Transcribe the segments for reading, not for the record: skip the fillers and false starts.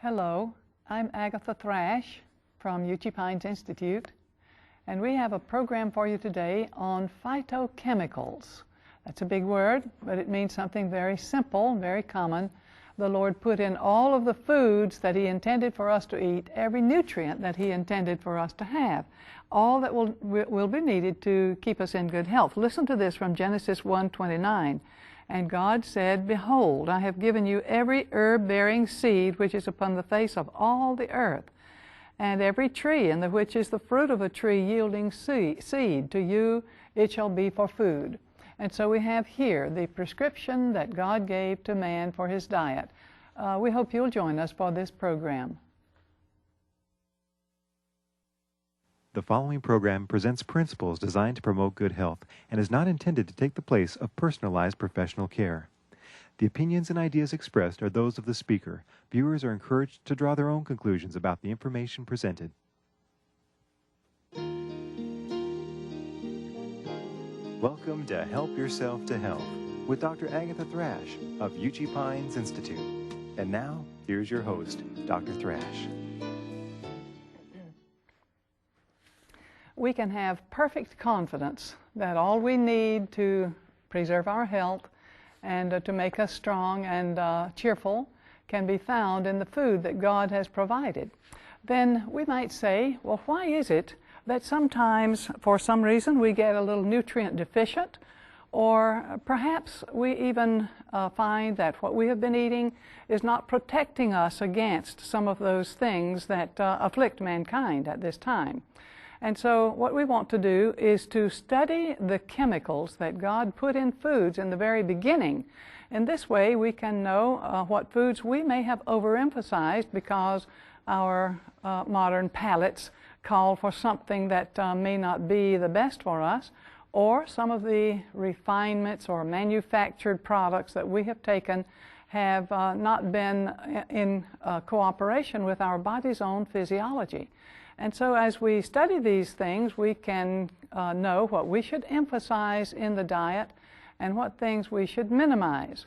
Hello, I'm Agatha Thrash from Uchee Pines Institute, and we have a program for you today on phytochemicals. That's a big word, but it means something very simple, very common. The Lord put in all of the foods that He intended for us to eat, every nutrient that He intended for us to have, all that will be needed to keep us in good health. Listen to this from Genesis 1:29. And God said, Behold, I have given you every herb-bearing seed which is upon the face of all the earth, and every tree in the which is the fruit of a tree yielding seed. To you it shall be for food. And so we have here the prescription that God gave to man for his diet. We hope you'll join us for this program. The following program presents principles designed to promote good health and is not intended to take the place of personalized professional care. The opinions and ideas expressed are those of the speaker. Viewers are encouraged to draw their own conclusions about the information presented. Welcome to Help Yourself to Health with Dr. Agatha Thrash of Uchee Pines Institute. And now, here's your host, Dr. Thrash. We can have perfect confidence that all we need to preserve our health and to make us strong and cheerful can be found in the food that God has provided. Then we might say, well, why is it that sometimes, for some reason, we get a little nutrient deficient, or perhaps we even find that what we have been eating is not protecting us against some of those things that afflict mankind at this time? And so what we want to do is to study the chemicals that God put in foods in the very beginning. In this way, we can know what foods we may have overemphasized because our modern palates call for something that may not be the best for us, or some of the refinements or manufactured products that we have taken have not been in cooperation with our body's own physiology. And so as we study these things, we can know what we should emphasize in the diet and what things we should minimize.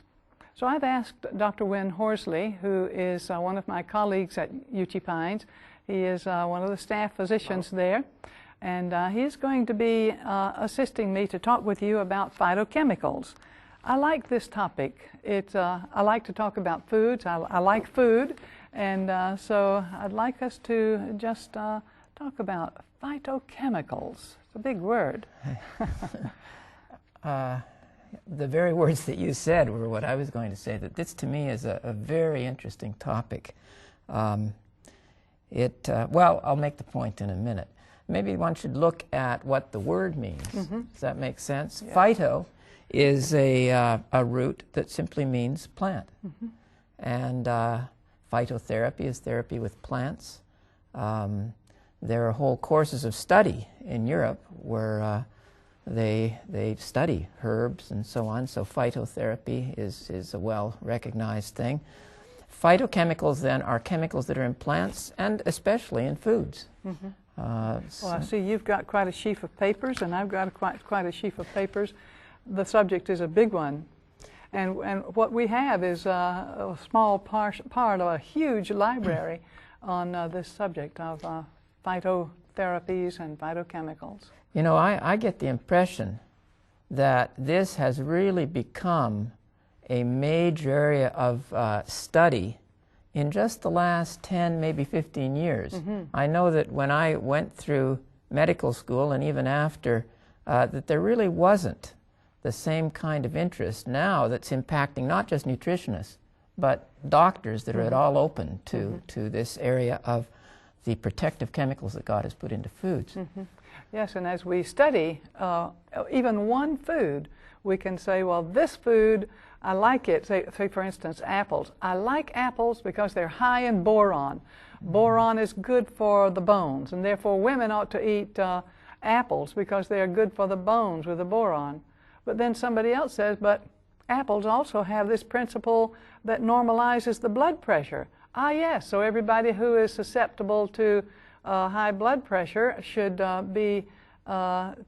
So I've asked Dr. Wynn Horsley, who is one of my colleagues at Uchee Pines. He is one of the staff physicians there, and he is going to be assisting me to talk with you about phytochemicals. I like this topic. I like to talk about foods. I like food. And so I'd like us to just talk about phytochemicals. It's a big word. The very words that you said were what I was going to say, that this to me is a very interesting topic. Well, I'll make the point in a minute. Maybe one should look at what the word means. Mm-hmm. Does that make sense? Yeah. Phyto is a root that simply means plant. Mm-hmm. And phytotherapy is therapy with plants. There are whole courses of study in Europe where they study herbs and so on, so phytotherapy is a well-recognized thing. Phytochemicals, then, are chemicals that are in plants and especially in foods. Mm-hmm. Well, I see you've got quite a sheaf of papers, and I've got quite a sheaf of papers. The subject is a big one. And what we have is a small part of a huge library on this subject of phytotherapies and phytochemicals. You know, I get the impression that this has really become a major area of study in just the last 10, maybe 15 years. Mm-hmm. I know that when I went through medical school and even after, that there really wasn't the same kind of interest now that's impacting not just nutritionists, but doctors that are at all open to this area of the protective chemicals that God has put into foods. Mm-hmm. Yes, and as we study even one food, we can say, well, this food, I like it. Say for instance, apples. I like apples because they're high in boron. Boron is good for the bones, and therefore women ought to eat apples because they are good for the bones with the boron. But then somebody else says, but apples also have this principle that normalizes the blood pressure. Ah, yes, so everybody who is susceptible to high blood pressure should be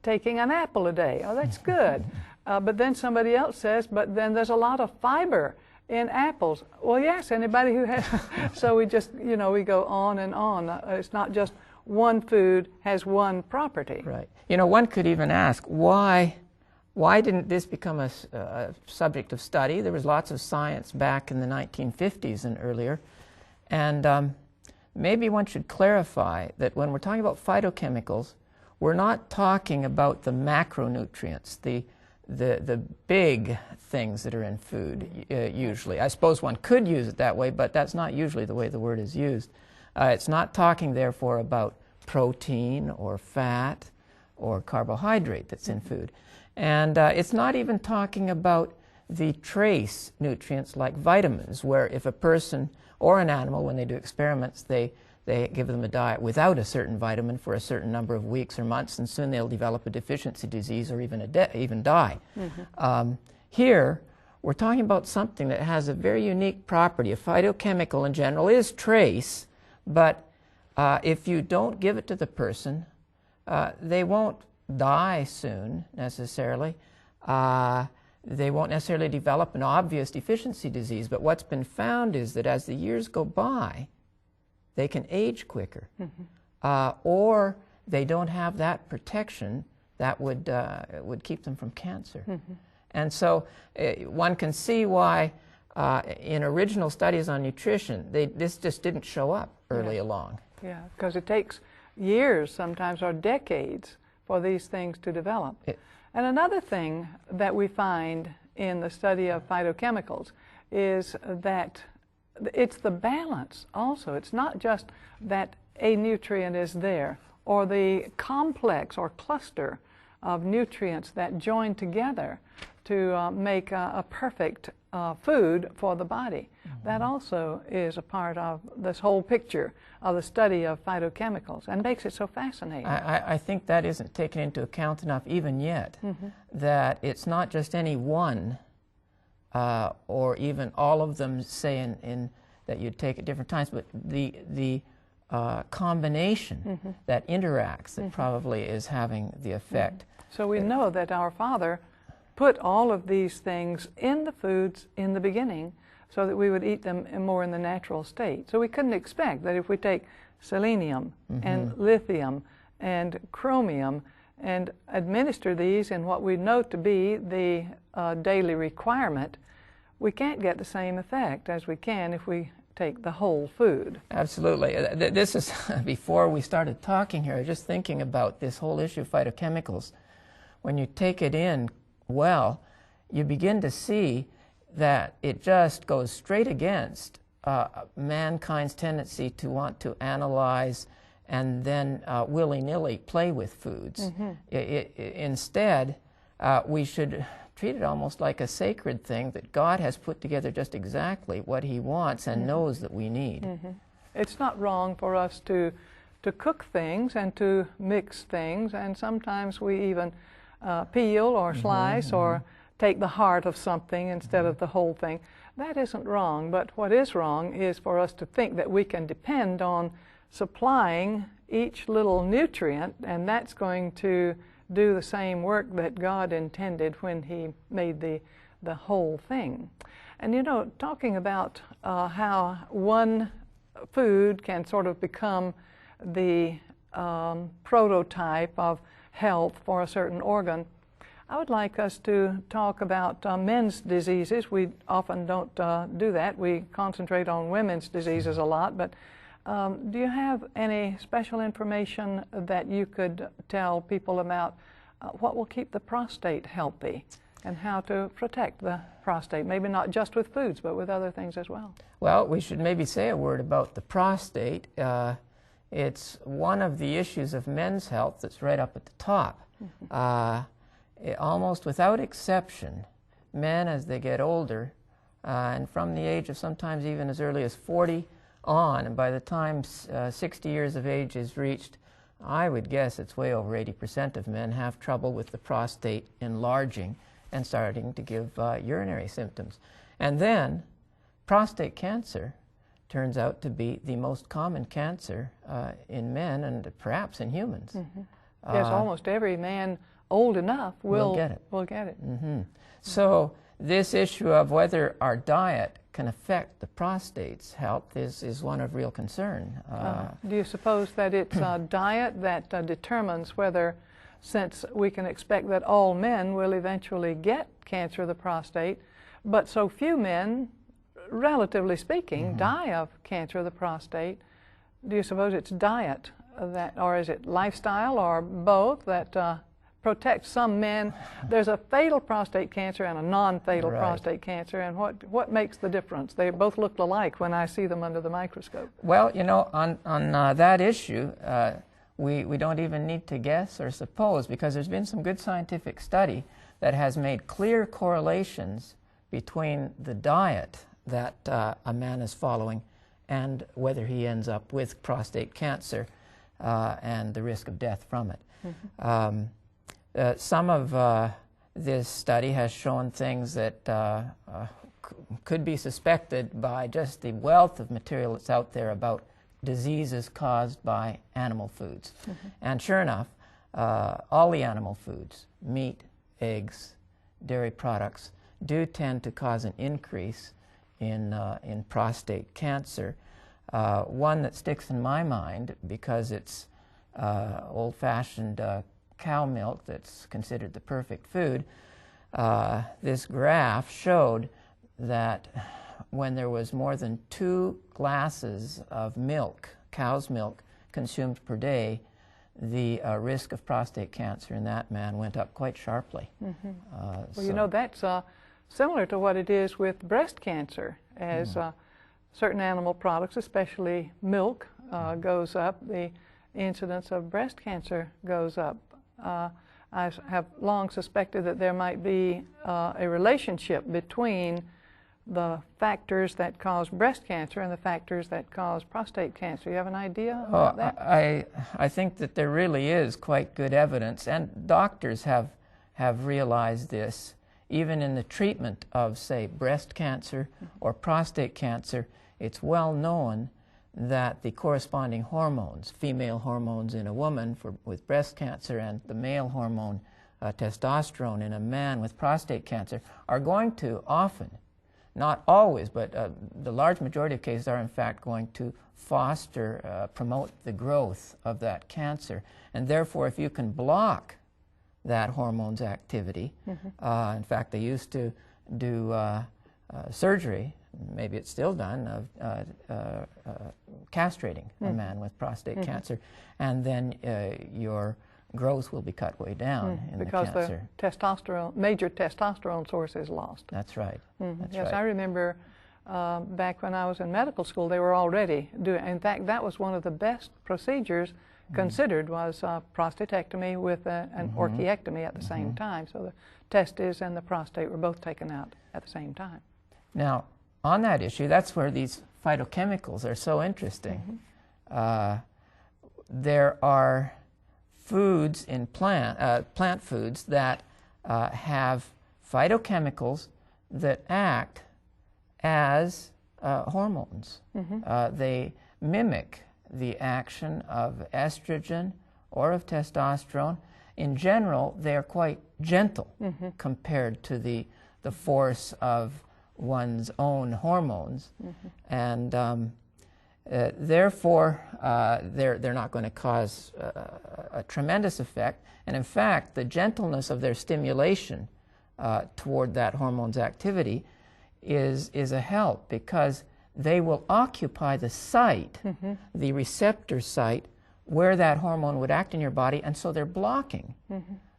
taking an apple a day. Oh, that's good. But then somebody else says, but then there's a lot of fiber In apples. Well, yes, anybody who has, so we just, you know, we go on and on. It's not just one food has one property. Right. You know, one could even ask, why didn't this become a subject of study? There was lots of science back in the 1950s and earlier. And maybe one should clarify that when we're talking about phytochemicals, we're not talking about the macronutrients, the big things that are in food usually. I suppose one could use it that way, but that's not usually the way the word is used. It's not talking, therefore, about protein or fat or carbohydrate that's in food. And it's not even talking about the trace nutrients like vitamins, where if a person or an animal, when they do experiments, they give them a diet without a certain vitamin for a certain number of weeks or months, and soon they'll develop a deficiency disease or even die. Mm-hmm. Here, we're talking about something that has a very unique property. A phytochemical in general is trace, but if you don't give it to the person, they won't die soon necessarily. They won't necessarily develop an obvious deficiency disease, but what's been found is that as the years go by, they can age quicker, or they don't have that protection that would keep them from cancer. Mm-hmm. And so one can see why in original studies on nutrition, this just didn't show up early along. Yeah, because it takes years sometimes or decades for these things to develop. And another thing that we find in the study of phytochemicals is that it's the balance also. It's not just that a nutrient is there or the complex or cluster of nutrients that join together to make a perfect food for the body. Mm-hmm. That also is a part of this whole picture of the study of phytochemicals and makes it so fascinating. I think that isn't taken into account enough even yet, that it's not just any one or even all of them, say, in that you'd take at different times, but the combination that interacts that probably is having the effect. So we know that our Father put all of these things in the foods in the beginning so that we would eat them more in the natural state. So we couldn't expect that if we take selenium and lithium and chromium and administer these in what we know to be the daily requirement, we can't get the same effect as we can if we take the whole food. Absolutely. This is, before we started talking here, I was just thinking about this whole issue of phytochemicals. When you take it in well, you begin to see that it just goes straight against mankind's tendency to want to analyze and then willy-nilly play with foods. Instead, we should treat it almost like a sacred thing that God has put together just exactly what He wants and knows that we need. It's not wrong for us to cook things and to mix things, and sometimes we even peel or slice or take the heart of something instead of the whole thing. That isn't wrong, but what is wrong is for us to think that we can depend on supplying each little nutrient, and that's going to do the same work that God intended when He made the whole thing. And you know, talking about how one food can sort of become the prototype of health for a certain organ, I would like us to talk about men's diseases. We often don't do that. We concentrate on women's diseases a lot, but do you have any special information that you could tell people about what will keep the prostate healthy and how to protect the prostate, maybe not just with foods, but with other things as well? Well, we should maybe say a word about the prostate. It's one of the issues of men's health that's right up at the top. Almost without exception, men as they get older, and from the age of sometimes even as early as 40 on, and by the time 60 years of age is reached, I would guess it's way over 80% of men have trouble with the prostate enlarging and starting to give urinary symptoms. And then prostate cancer turns out to be the most common cancer in men and perhaps in humans. Yes, almost every man old enough will get it. Will get it. So this issue of whether our diet can affect the prostate's health is one of real concern. Do you suppose that it's diet that determines whether, since we can expect that all men will eventually get cancer of the prostate, but so few men, relatively speaking, die of cancer of the prostate, do you suppose it's diet that, or is it lifestyle, or both, that protects some men? There's a fatal prostate cancer and a non-fatal prostate cancer, and what makes the difference? They both look alike when I see them under the microscope. Well, you know, on that issue, we don't even need to guess or suppose, because there's been some good scientific study that has made clear correlations between the diet that a man is following and whether he ends up with prostate cancer and the risk of death from it. Some of this study has shown things that could be suspected by just the wealth of material that's out there about diseases caused by animal foods. And sure enough, all the animal foods, meat, eggs, dairy products, do tend to cause an increase in prostate cancer. One that sticks in my mind, because it's old-fashioned cow milk that's considered the perfect food, this graph showed that when there was more than 2 glasses of milk, cow's milk, consumed per day, the risk of prostate cancer in that man went up quite sharply. Well, you know, that's similar to what it is with breast cancer. As certain animal products, especially milk, goes up, the incidence of breast cancer goes up. I have long suspected that there might be a relationship between the factors that cause breast cancer and the factors that cause prostate cancer. You have an idea about that? I think that there really is quite good evidence, and doctors have realized this. Even in the treatment of, say, breast cancer or prostate cancer, it's well known that the corresponding hormones, female hormones in a woman with breast cancer and the male hormone testosterone in a man with prostate cancer, are going to often, not always, but the large majority of cases are in fact going to foster, promote the growth of that cancer. And therefore, if you can block that hormone's activity, in fact, they used to do surgery, maybe it's still done, of castrating a man with prostate cancer, and then your growth will be cut way down in because the cancer. The testosterone, major testosterone source is lost. That's right. That's yes, right. I remember back when I was in medical school, they were already doing, in fact, that was one of the best procedures considered, was prostatectomy with an orchiectomy at the same time. So the testes and the prostate were both taken out at the same time. Now, on that issue, that's where these phytochemicals are so interesting. There are foods in plant foods that have phytochemicals that act as hormones. They mimic the action of estrogen or of testosterone. In general, they are quite gentle compared to the force of one's own hormones, and therefore they're not going to cause a tremendous effect. And in fact, the gentleness of their stimulation toward that hormone's activity is a help, because they will occupy the site, the receptor site, where that hormone would act in your body, and so they're blocking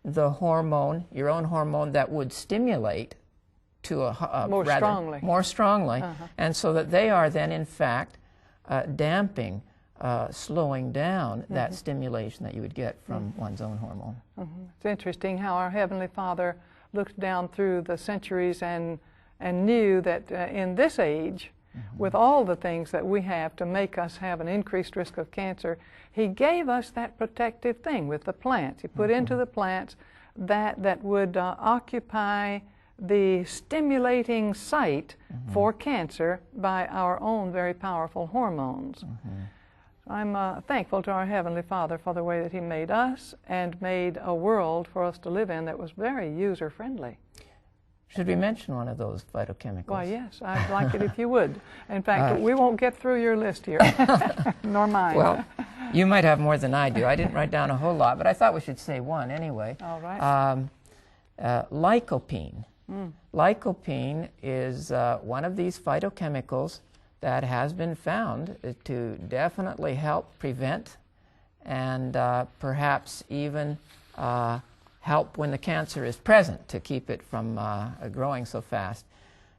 the hormone, your own hormone, that would stimulate to a more strongly, and so that they are then in fact damping, slowing down that stimulation that you would get from one's own hormone. It's interesting how our Heavenly Father looked down through the centuries and knew that in this age, with all the things that we have to make us have an increased risk of cancer, He gave us that protective thing with the plants. He put into the plants that would occupy the stimulating site for cancer by our own very powerful hormones. I'm thankful to our Heavenly Father for the way that He made us and made a world for us to live in that was very user-friendly. Should we mention one of those phytochemicals? Why, yes, I'd like it if you would. In fact, we won't get through your list here, nor mine. Well, you might have more than I do. I didn't write down a whole lot, but I thought we should say one anyway. All right. Lycopene. Lycopene is one of these phytochemicals that has been found to definitely help prevent and perhaps even help when the cancer is present to keep it from growing so fast.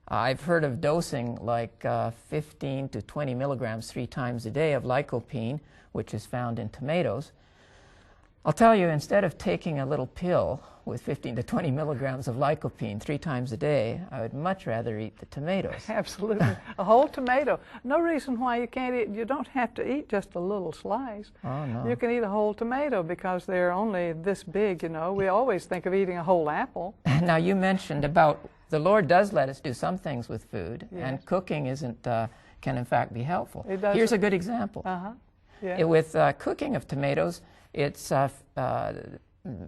I've heard of dosing like 15 to 20 milligrams 3 times a day of lycopene, which is found in tomatoes. I'll tell you, instead of taking a little pill with 15 to 20 milligrams of lycopene 3 times a day, I would much rather eat the tomatoes. Absolutely. A whole tomato. No reason why you can't eat. You don't have to eat just a little slice. Oh, no. You can eat a whole tomato because they're only this big, you know. We always think of eating a whole apple. Now, you mentioned about the Lord does let us do some things with food, Yes. and cooking isn't, can in fact be helpful. It does. Here's a good example. Yeah. With cooking of tomatoes, it's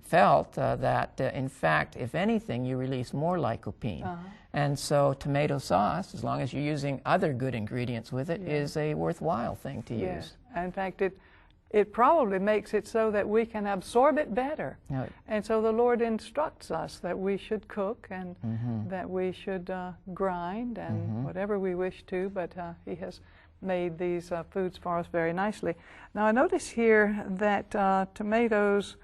felt that, in fact, if anything, you release more lycopene. And so tomato sauce, as long as you're using other good ingredients with it, is a worthwhile thing to use. In fact, it probably makes it so that we can absorb it better. No. And so the Lord instructs us that we should cook and that we should grind and whatever we wish to, but He has made these foods for us very nicely. Now I notice here that tomatoes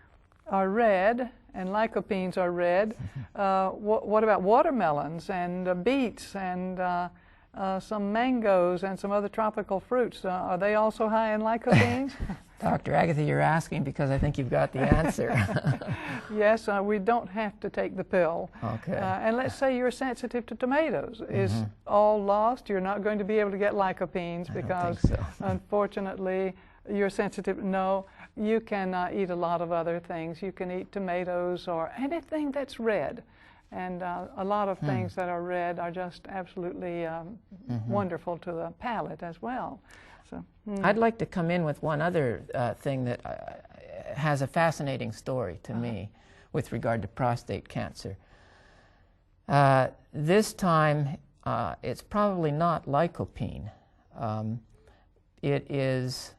are red and lycopenes are red. What about watermelons and beets and some mangoes and some other tropical fruits? Are they also high in lycopenes? Dr. Agatha, you're asking because I think you've got the answer. Yes, we don't have to take the pill. Okay. And let's say you're sensitive to tomatoes. Is all lost? You're not going to be able to get lycopenes because, think so. unfortunately, you're sensitive. No, you can eat a lot of other things. You can eat tomatoes or anything that's red. And a lot of things that are red are just absolutely wonderful to the palate as well. So, I'd like to come in with one other thing that has a fascinating story to me with regard to prostate cancer. This time, it's probably not lycopene. It is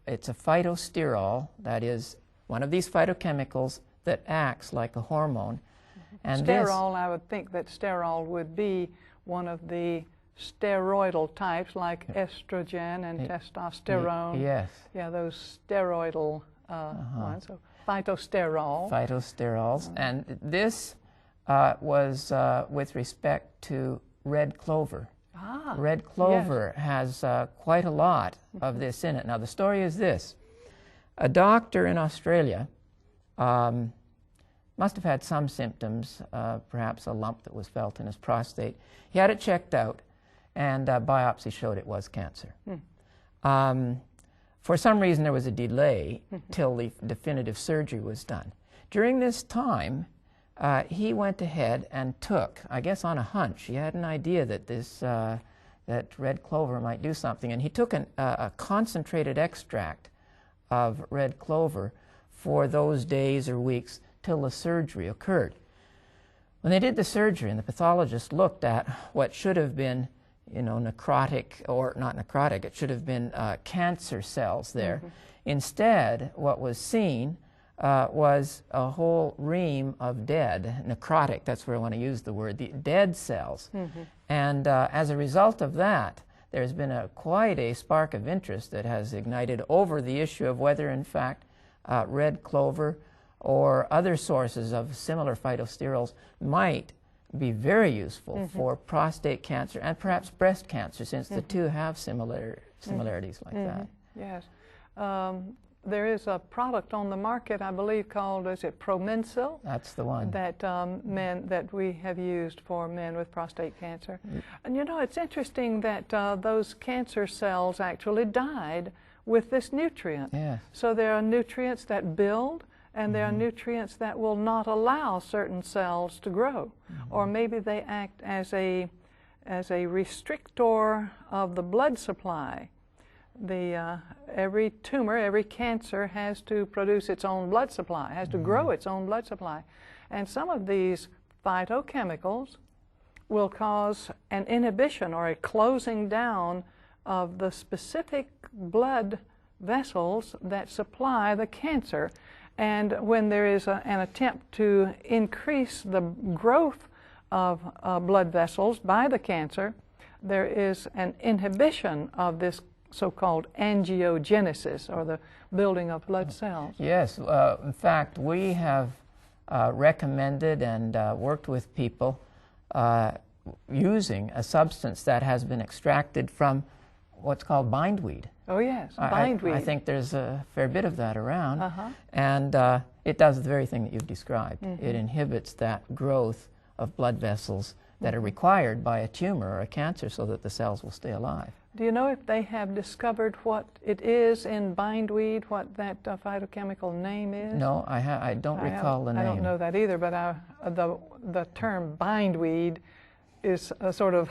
it's a phytosterol, that is one of these phytochemicals that acts like a hormone. And sterol, I would think that sterol would be one of the steroidal types like estrogen and testosterone. Yes. Yeah, those steroidal ones. So phytosterol. Phytosterols. And this was with respect to red clover. Red clover has quite a lot of this in it. Now the story is this. A doctor in Australia must have had some symptoms, perhaps a lump that was felt in his prostate. He had it checked out, and biopsy showed it was cancer. For some reason, there was a delay till the definitive surgery was done. During this time, he went ahead and took, I guess on a hunch, he had an idea that that red clover might do something, and he took a concentrated extract of red clover for those days or weeks till the surgery occurred. When they did the surgery and the pathologist looked at what should have been, necrotic, or not necrotic, it should have been cancer cells there. Instead, what was seen was a whole ream of dead, necrotic, that's where I want to use the word, the dead cells. And as a result of that, there's been quite a spark of interest that has ignited over the issue of whether, in fact, red clover or other sources of similar phytosterols might be very useful for prostate cancer and perhaps breast cancer, since the two have similarities like that. Yes. There is a product on the market, I believe, called, is it Promensil? That's the one. That we have used for men with prostate cancer. And it's interesting that those cancer cells actually died with this nutrient. Yes. So there are nutrients that build, and there are nutrients that will not allow certain cells to grow. Or maybe they act as a restrictor of the blood supply. Every tumor, every cancer has to produce its own blood supply, has to grow its own blood supply. And some of these phytochemicals will cause an inhibition or a closing down of the specific blood vessels that supply the cancer. And when there is an attempt to increase the growth of blood vessels by the cancer, there is an inhibition of this so-called angiogenesis, or the building of blood cells. Yes, in fact, we have recommended and worked with people using a substance that has been extracted from what's called bindweed. Oh yes, bindweed. I think there's a fair bit of that around, and it does the very thing that you've described. It inhibits that growth of blood vessels that are required by a tumor or a cancer so that the cells will stay alive. Do you know if they have discovered what it is in bindweed, what that phytochemical name is? No, I don't recall the name. I don't know that either, but the term bindweed is sort of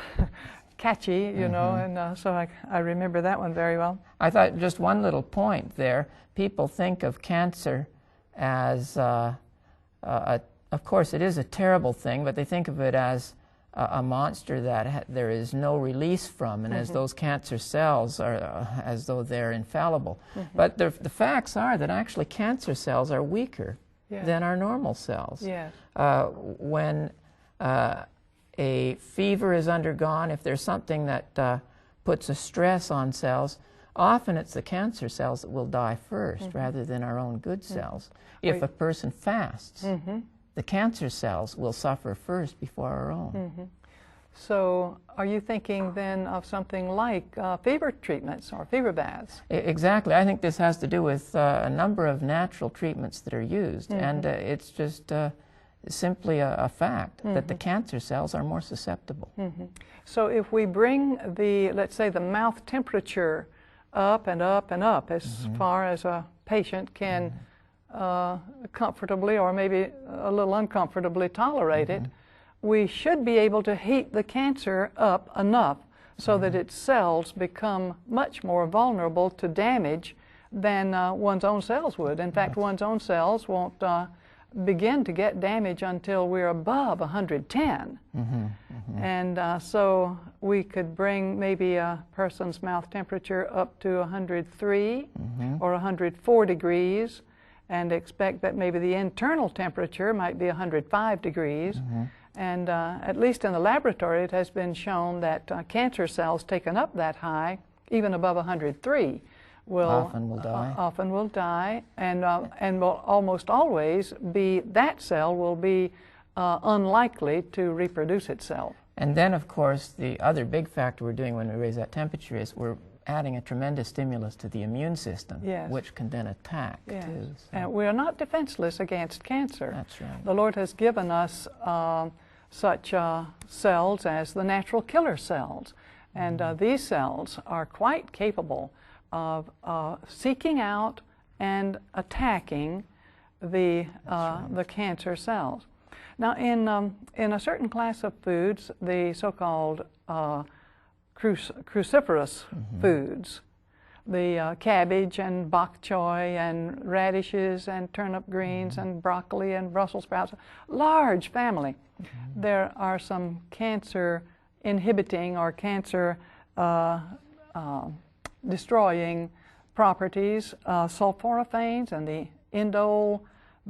catchy, you know, and so I remember that one very well. I thought just one little point there. People think of cancer as, of course it is a terrible thing, but they think of it as a monster that there is no release from, and as those cancer cells are, as though they're infallible. But the facts are that actually cancer cells are weaker than our normal cells. Yes. When a fever is undergone, if there's something that puts a stress on cells, often it's the cancer cells that will die first rather than our own good cells. If a person fasts, the cancer cells will suffer first before our own. So are you thinking then of something like fever treatments or fever baths? Exactly. I think this has to do with a number of natural treatments that are used, and it's just simply a fact that the cancer cells are more susceptible. So if we bring the, let's say, the mouth temperature up and up and up as far as a patient can comfortably or maybe a little uncomfortably tolerate it, we should be able to heat the cancer up enough so that its cells become much more vulnerable to damage than one's own cells would. In fact, one's own cells won't begin to get damage until we're above 110. And so we could bring maybe a person's mouth temperature up to 103 or 104 degrees and expect that maybe the internal temperature might be 105 degrees. And at least in the laboratory, it has been shown that cancer cells taken up that high, even above 103, often will die, and will almost always be, that cell will be unlikely to reproduce itself. And then, of course, the other big factor we're doing when we raise that temperature is we're adding a tremendous stimulus to the immune system, which can then attack too. So. And we are not defenseless against cancer. That's right. The Lord has given us such cells as the natural killer cells, and these cells are quite capable of seeking out and attacking the cancer cells. Now, in a certain class of foods, the so-called cruciferous foods, the cabbage and bok choy and radishes and turnip greens and broccoli and Brussels sprouts, large family. There are some cancer inhibiting or cancer destroying properties, sulforaphanes and the indole,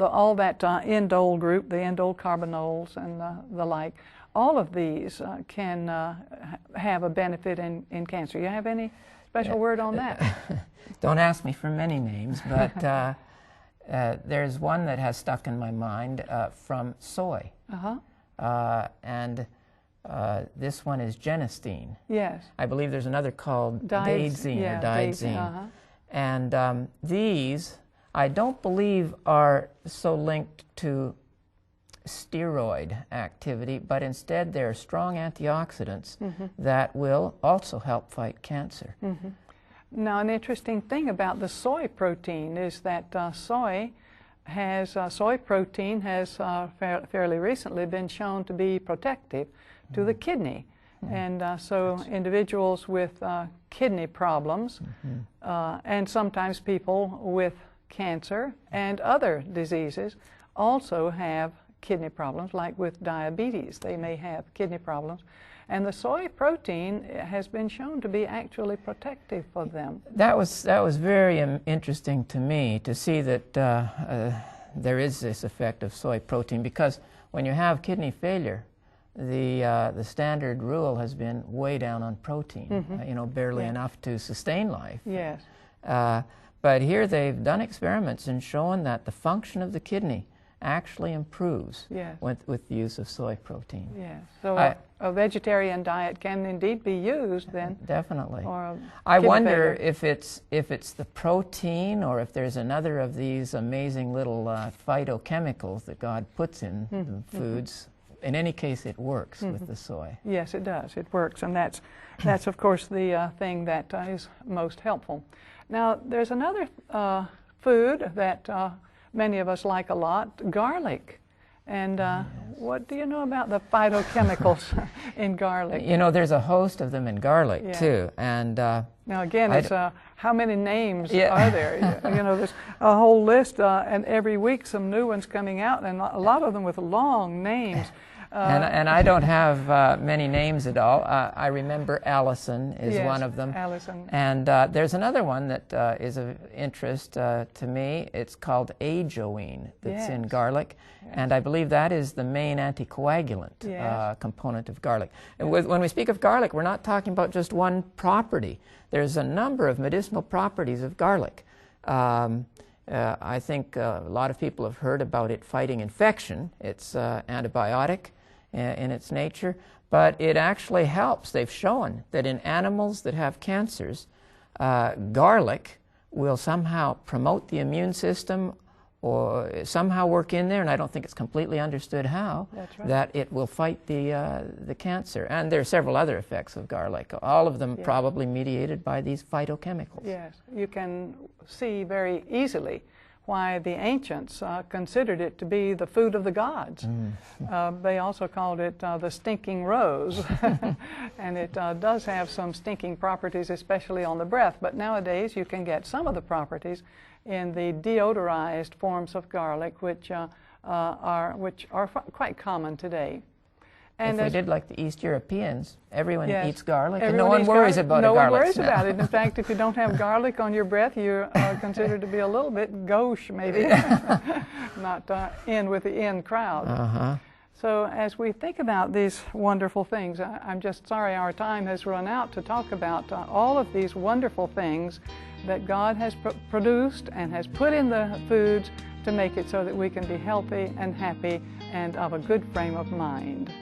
all that indole group, the indole carbanols and the like. All of these can have a benefit in cancer. You have any special word on that? Don't ask me for many names, but there's one that has stuck in my mind from soy. And this one is genistein. Yes. I believe there's another called didnt or didnt. And these, I don't believe, are so linked to steroid activity, but instead they're strong antioxidants that will also help fight cancer. Now, an interesting thing about the soy protein is that soy protein has fairly recently been shown to be protective to the kidney. And so individuals with kidney problems and sometimes people with cancer and other diseases also have kidney problems, like with diabetes. They may have kidney problems. And the soy protein has been shown to be actually protective for them. That was very interesting to me to see that there is this effect of soy protein, because when you have kidney failure, the standard rule has been way down on protein, you know, barely enough to sustain life. Yes. But here they've done experiments and shown that the function of the kidney actually improves with the use of soy protein. Yes. So a vegetarian diet can indeed be used then. Definitely. Or I wonder if it's the protein, or if there's another of these amazing little phytochemicals that God puts in the foods. In any case, it works with the soy. Yes, it does. It works, and that's of course the thing that is most helpful. Now, there's another food that many of us like a lot, garlic. And what do you know about the phytochemicals in garlic? You know, there's a host of them in garlic too. And now again, it's how many names are there? You know, there's a whole list, and every week some new ones coming out, and a lot of them with long names. And I don't have many names at all. I remember Allison is one of them. Allison. And there's another one that is of interest to me. It's called ajoine that's in garlic. And I believe that is the main anticoagulant component of garlic. And when we speak of garlic, we're not talking about just one property. There's a number of medicinal properties of garlic. I think a lot of people have heard about it fighting infection. It's antibiotic in its nature, but it actually helps. They've shown that in animals that have cancers, garlic will somehow promote the immune system, or somehow work in there, and I don't think it's completely understood how, that it will fight the cancer. And there are several other effects of garlic, all of them probably mediated by these phytochemicals. Yes, you can see very easily why the ancients considered it to be the food of the gods. They also called it the stinking rose. And it does have some stinking properties, especially on the breath, but nowadays you can get some of the properties in the deodorized forms of garlic, which are quite common today. And if we did like the East Europeans, everyone eats garlic, and no one worries about a garlic smell. No one worries smell. about it. In fact, if you don't have garlic on your breath, you're considered to be a little bit gauche, maybe, not in with the in crowd. So as we think about these wonderful things, I'm just sorry our time has run out to talk about all of these wonderful things that God has produced and has put in the foods to make it so that we can be healthy and happy and of a good frame of mind.